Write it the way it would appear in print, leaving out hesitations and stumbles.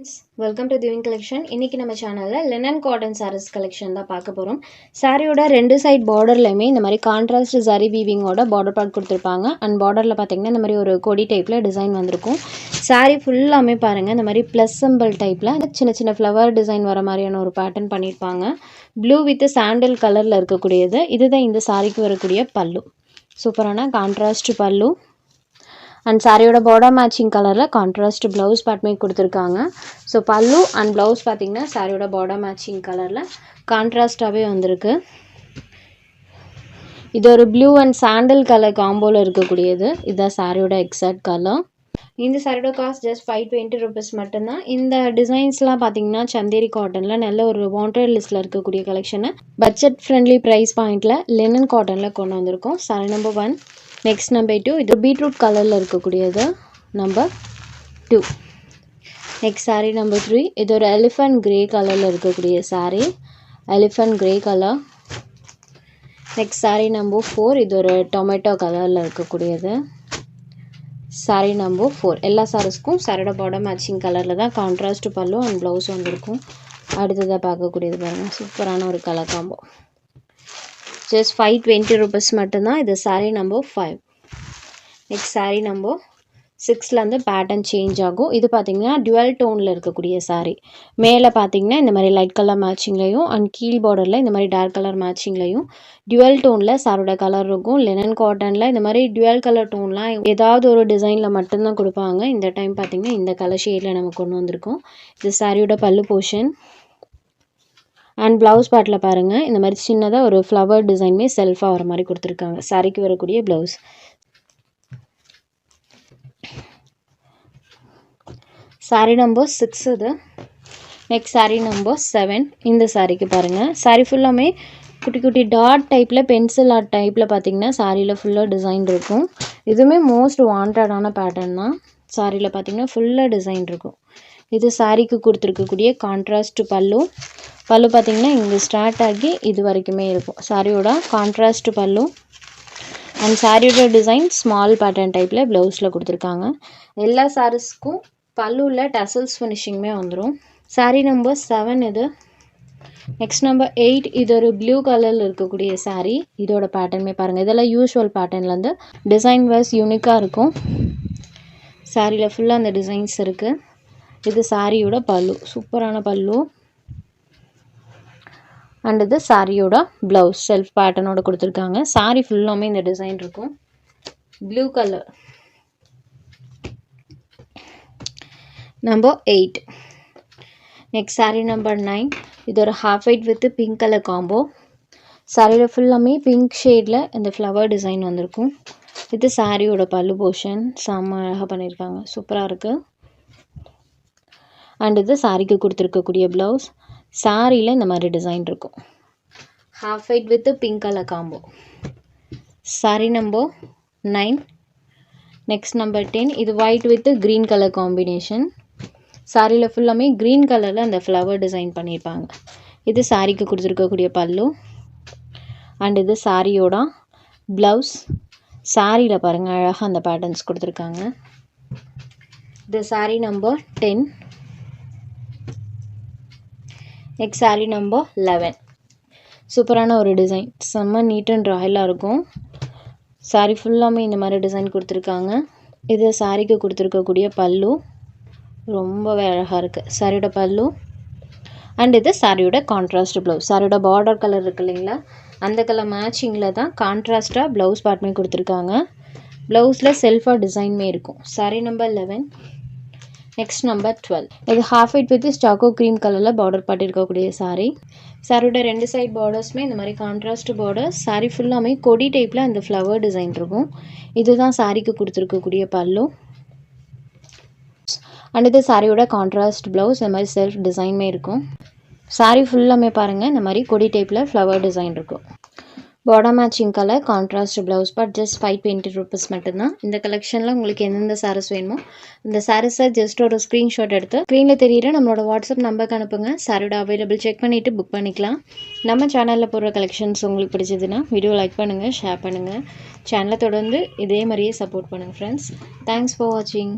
friends, welcome to Divine Collection. இன்னைக்கு நம்ம சேனல்ல linen cotton sarees collection தான் பார்க்க போறோம். சாரியோட ரெண்டு சைடு பார்டர்லயுமே இந்த மாதிரி கான்ட்ராஸ்ட் ஜரி வீவிங்கோட பார்டர் பார்ட் கொடுத்திருப்பாங்க. அண்ட் பார்டர்ல பாத்தீங்கன்னா இந்த மாதிரி ஒரு கொடி டைப்ல டிசைன் வந்திருக்கும். சாரி ஃபுல்லாமே பாருங்க இந்த மாதிரி ப்ளஸ் சிம்பிள் டைப்ல சின்ன சின்ன ஃப்ளவர் டிசைன் வர மாதிரியான ஒரு பேட்டர்ன் பண்ணிருப்பாங்க. ப்ளூ வித் சாண்டல் கலர்ல இருக்கக்கூடியது. இதுதான் இந்த சாரிக்கு வரக்கூடிய பல்லு. சூப்பரான கான்ட்ராஸ்ட் பல்லு. அண்ட் சாரியோட பார்டர் மேட்சிங் கலரில் கான்ட்ராஸ்ட் ப்ளவுஸ் பேட்மே கொடுத்துருக்காங்க. ஸோ பல்லு அண்ட் ப்ளவுஸ் பார்த்தீங்கன்னா சாரியோட பார்டர் மேட்சிங் கலரில் கான்ட்ராஸ்டாகவே வந்திருக்கு. இது ஒரு ப்ளூ அண்ட் சாண்டல் கலர் காம்போவில் இருக்கக்கூடியது. இதுதான் சாரியோட எக்ஸாக்ட் கலர். இந்த சாரியோட காஸ்ட் ஜஸ்ட் 520 rupees மட்டும்தான். இந்த டிசைன்ஸ்லாம் பார்த்தீங்கன்னா சந்தேரி காட்டனில் நல்ல ஒரு வாண்டட் லிஸ்ட்டில் இருக்கக்கூடிய கலெக்ஷனை பட்ஜெட் ஃப்ரெண்ட்லி ப்ரைஸ் பாயிண்டில் லினன் காட்டனில் கொண்டு வந்திருக்கோம். Sorry number 1. Next number 2. இது பீட்ரூட் கலரில் இருக்கக்கூடியது நம்பர் 2. Next sorry number 3. இது ஒரு எலிஃபண்ட் கிரே கலரில் இருக்கக்கூடிய sorry. Elephant grey colour. Next sorry number 4. இது ஒரு டொமேட்டோ கலரில் இருக்கக்கூடியது. Sorry number 4. எல்லா சாரீஸ்க்கும் சாரியோட பார்டர் மேட்சிங் கலரில் தான் கான்ட்ராஸ்ட் பல்லு அண்ட் ப்ளவுஸ் வந்திருக்கும். அடுத்ததாக பார்க்கக்கூடியது பாருங்கள், சூப்பரான ஒரு கலர் காம்போ. ஜஸ்ட் 520 rupees மட்டும்தான். இது sari number 5. Next sari number 6லேருந்து பேட்டர்ன் சேஞ்ச் ஆகும். இது பார்த்தீங்கன்னா டுவெல் டோனில் இருக்கக்கூடிய சாரீ. மேலே பார்த்தீங்கன்னா இந்த மாதிரி லைட் கலர் மேட்சிங்லையும் அண்ட் கீழ் பார்டரில் இந்த மாதிரி டார்க் கலர் மேட்சிங்லையும் டுவெல் டோனில் சாரோட கலர் இருக்கும். லினன் காட்டனில் இந்த மாதிரி டுவெல் கலர் டோன்லாம் ஏதாவது ஒரு டிசைனில் மட்டும்தான் கொடுப்பாங்க. இந்த டைம் பார்த்தீங்கன்னா இந்த கலர் ஷேடில் நம்ம கொண்டு வந்திருக்கோம். இது சாரியோட பல்லு போர்ஷன். அண்ட் ப்ளவுஸ் பார்ட்டில் பாருங்கள் இந்த மாதிரி சின்னதாக ஒரு ஃப்ளவர் டிசைனுமே செல்ஃபாக வர மாதிரி கொடுத்துருக்காங்க. சாரிக்கு வரக்கூடிய ப்ளவுஸ். சாரி நம்பர் 6 இது. Next sorry number 7. இந்த சாரிக்கு பாருங்கள், சாரி ஃபுல்லாமே குட்டி குட்டி டாட் டைப்பில் பென்சில் ஆர்ட் டைப்பில் பார்த்தீங்கன்னா சாரியில் ஃபுல்லாக டிசைன் இருக்கும். இதுவுமே மோஸ்ட் வாண்டடான பேட்டர்ன் தான். சாரியில் பார்த்தீங்கன்னா ஃபுல்லாக டிசைன் இருக்கும். இது சாரிக்கு கொடுத்துருக்கக்கூடிய கான்ட்ராஸ்ட் பல்லு. பல்லு பார்த்தீங்கன்னா இங்கே ஸ்டார்ட் ஆகி இது வரைக்குமே இருக்கும். சாரியோட கான்ட்ராஸ்ட் பல்லு அண்ட் சாரியோட டிசைன் ஸ்மால் பேட்டர்ன் டைப்பில் ப்ளவுஸில் கொடுத்துருக்காங்க. எல்லா சாரீஸ்க்கும் பல்லுவில் டசல்ஸ் ஃபினிஷிங்குமே வந்துடும். சாரி நம்பர் 7 இது. Next number 8. இது ஒரு ப்ளூ கலரில் இருக்கக்கூடிய சாரீ. இதோட பேட்டர்னுமே பாருங்கள், இதெல்லாம் யூஸ்வல் பேட்டர்ன்லேருந்து டிசைன் வைஸ் யூனிக்காக இருக்கும். சாரியில் ஃபுல்லாக அந்த டிசைன்ஸ் இருக்குது. இது சாரியோட பல்லு, சூப்பரான பல்லு. அண்ட் இது சாரியோட ப்ளவுஸ் செல்ஃப் பேட்டர்னோட கொடுத்துருக்காங்க. சாரி ஃபுல்லாமே இந்த டிசைன் இருக்கும். Blue colour. Number 8. Next sorry number 9. இது ஒரு half white with pink colour combo. சாரியில் ஃபுல்லாமே பிங்க் ஷேடில் இந்த ஃப்ளவர் டிசைன் வந்திருக்கும். இது சாரியோட பல்லு போர்ஷன். செம்ம அழகாக பண்ணியிருக்காங்க, சூப்பராக இருக்குது. அண்ட் இது சாரிக்கு கொடுத்துருக்கக்கூடிய ப்ளவுஸ். சாரியில் இந்த மாதிரி டிசைன் இருக்கும். Half white with pink colour combo. Sorry number 9. Next number 10. இது white with green colour combination. சாரியில் ஃபுல்லாமே க்ரீன் கலரில் அந்த ஃப்ளவர் டிசைன் பண்ணியிருப்பாங்க. இது சாரிக்கு கொடுத்துருக்கக்கூடிய பல்லு அண்ட் இது சாரியோட ப்ளவுஸ். சாரியில் பாருங்கள் அழகாக அந்த பேட்டர்ன்ஸ் கொடுத்துருக்காங்க. இது sorry number 10. Next sorry number 11. சூப்பரான ஒரு டிசைன், செம்ம நீட் அண்ட் ராயலாக இருக்கும். சாரி ஃபுல்லாமே இந்த மாதிரி டிசைன் கொடுத்துருக்காங்க. இது சாரிக்கு கொடுத்துருக்கக்கூடிய பல்லு, ரொம்பவே அழகாக இருக்குது சாரியோட பல்லு. அண்ட் இது சாரியோட கான்ட்ராஸ்ட் ப்ளவுஸ். சாரியோட பார்டர் கலர் இருக்குது இல்லைங்களா, அந்த கலர் மேட்சிங்கில் தான் கான்ட்ராஸ்ட்டாக ப்ளவுஸ் பார்ட்மே கொடுத்துருக்காங்க. ப்ளவுஸில் செல்ஃபாக டிசைன்மே இருக்கும். Sorry number 11. Next number 12. இது ஹாஃப் ஒயிட் வித் ஸ்டாக்கோ க்ரீம் கலரில் பார்டர் பார்ட் இருக்கக்கூடிய சாரி. சாரியோட ரெண்டு சைட் பார்டர்ஸுமே இந்த மாதிரி கான்ட்ராஸ்ட் பார்டர். சாரி ஃபுல்லாமே கொடி டைப்பில் அந்த ஃப்ளவர் டிசைன் இருக்கும். இதுதான் சாரிக்கு கொடுத்துருக்கக்கூடிய பல்லு. அண்ட் இது சாரியோட கான்ட்ராஸ்ட் ப்ளவுஸ். இந்த மாதிரி செல்ஃப் டிசைன்மே இருக்கும். சாரி ஃபுல்லாமே பாருங்கள் இந்த மாதிரி கொடி டைப்பில் ஃப்ளவர் டிசைன் இருக்கும். Border matching colour, contrast blouse part. Just 520 rupees மட்டும்தான். இந்த கலெக்ஷனில் உங்களுக்கு எந்தெந்த சாரீஸ் வேணுமோ இந்த சாரீஸை ஜஸ்ட் ஒரு ஸ்க்ரீன்ஷாட் எடுத்து ஸ்க்ரீனில் தெரியுற நம்மளோட வாட்ஸ்அப் நம்பருக்கு அனுப்புங்க. சாரியோட அவைலபிள் செக் பண்ணிவிட்டு புக் பண்ணிக்கலாம். நம்ம சேனலில் போடுற கலெக்ஷன்ஸ் உங்களுக்கு பிடிச்சதுன்னா வீடியோ லைக் பண்ணுங்கள், ஷேர் பண்ணுங்கள். சேனலை தொடர்ந்து இதே மாதிரியே சப்போர்ட் பண்ணுங்கள் ஃப்ரெண்ட்ஸ். தேங்க்ஸ் ஃபார் வாட்சிங்.